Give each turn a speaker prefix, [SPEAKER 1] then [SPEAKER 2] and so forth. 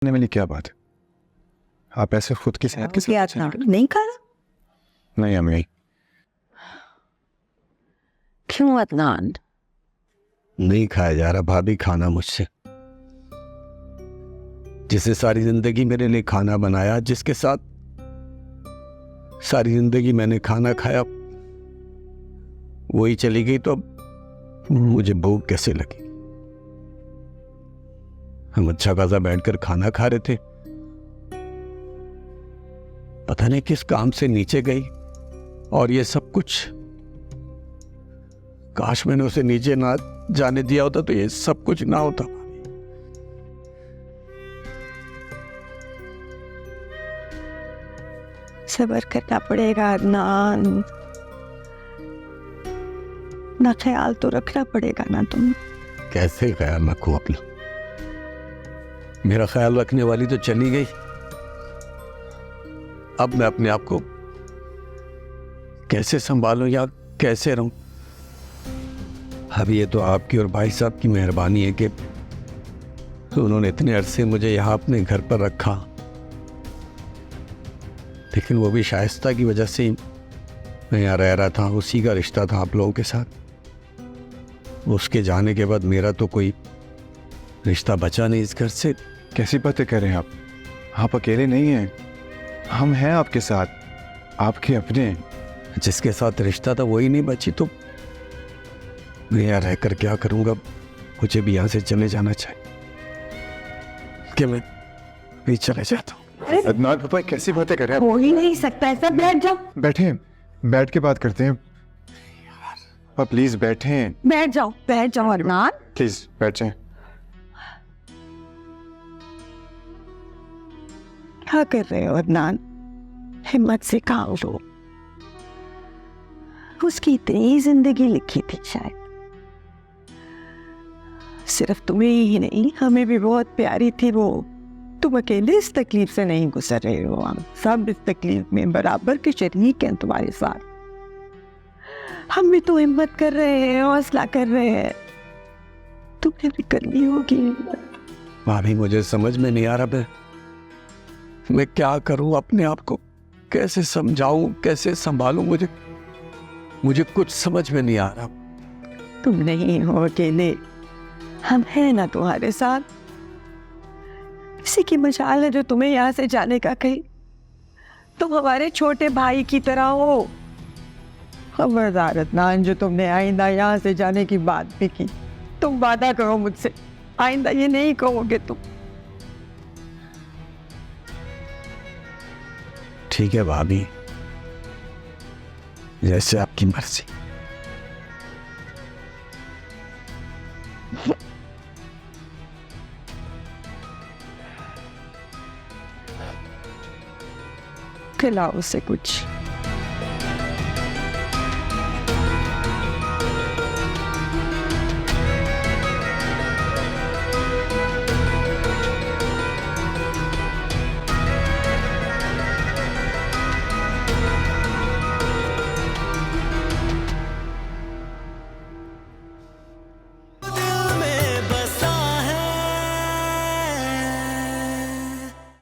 [SPEAKER 1] करने वाली क्या बात है? आप ऐसे खुद की सेहत के साथ
[SPEAKER 2] नहीं खाना?
[SPEAKER 1] नहीं अम्मी।
[SPEAKER 2] क्यों अदनान?
[SPEAKER 3] नहीं खाया जा रहा भाभी खाना मुझसे। जिसे सारी जिंदगी मेरे लिए खाना बनाया, जिसके साथ सारी जिंदगी मैंने खाना खाया, वही चली गई तो अब मुझे भूख कैसे लगी? हम अच्छा खासा बैठकर खाना खा रहे थे, पता नहीं किस काम से नीचे गई और ये सब कुछ। काश मैंने उसे नीचे ना जाने दिया होता तो ये सब कुछ ना होता।
[SPEAKER 2] सब्र करना पड़ेगा अदनान, ना ख्याल तो रखना पड़ेगा ना तुम।
[SPEAKER 3] कैसे ख्याल रखूं अपना? मेरा ख्याल रखने वाली तो चली गई, अब मैं अपने आप को कैसे संभालूं या कैसे रहूं? अब ये तो आपकी और भाई साहब की मेहरबानी है कि उन्होंने इतने अरसे मुझे यहाँ अपने घर पर रखा, लेकिन वो भी शाइस्ता की वजह से मैं यहाँ रह रहा था। उसी का रिश्ता था आप लोगों के साथ। उसके जाने के बाद मेरा तो कोई रिश्ता बचा नहीं इस घर से।
[SPEAKER 1] कैसी बातें कर रहे हैं आप अकेले नहीं हैं, हम हैं आपके साथ, आपके अपने।
[SPEAKER 3] जिसके साथ रिश्ता था वही नहीं बची तो मैं यहाँ रहकर क्या करूँगा? मुझे भी यहाँ से चले जाना चाहिए कि मैं भी चले जाता हूँ।
[SPEAKER 1] अदनान पापा कैसी बातें कर रहे हैं?
[SPEAKER 2] हो ही नहीं सकता ऐसा। बैठ जाओ।
[SPEAKER 1] बैठे, बैठ के बात करते हैं। पापा प्लीज बैठे,
[SPEAKER 2] बैठ जाओ अदनान।
[SPEAKER 1] प्लीज बैठ जाएं।
[SPEAKER 2] क्या कर रहे हो अदनान? हिम्मत से काम लो। उसकी इतनी जिंदगी लिखी थी, शायद सिर्फ तुम्हें ही नहीं हमें भी बहुत प्यारी थी वो। तुम अकेले इस तकलीफ से नहीं गुजर रहे हो, हम सब इस तकलीफ में बराबर के शरीक हैं तुम्हारे साथ। हम भी तो हिम्मत कर रहे हैं, हौसला कर रहे हैं, तुम्हें भी करनी होगी।
[SPEAKER 3] भाभी मुझे समझ में नहीं आ रहा मैं क्या करूं? अपने आप को कैसे समझाऊं, कैसे संभालूं? मुझे कुछ समझ में नहीं आ रहा।
[SPEAKER 2] तुम नहीं हो अकेले, हम हैं ना तुम्हारे साथ। इसी की मजाल है जो तुम्हें यहाँ से जाने का कही। तुम हमारे छोटे भाई की तरह हो। खबरदार अदनान, जो तुमने आइंदा यहाँ से जाने की बात भी की, तुम वादा करो मुझसे आइंदा ये नहीं कहोगे तुम।
[SPEAKER 3] ठीक है भाभी, जैसे आपकी मर्जी।
[SPEAKER 2] खिलाओ उसे कुछ।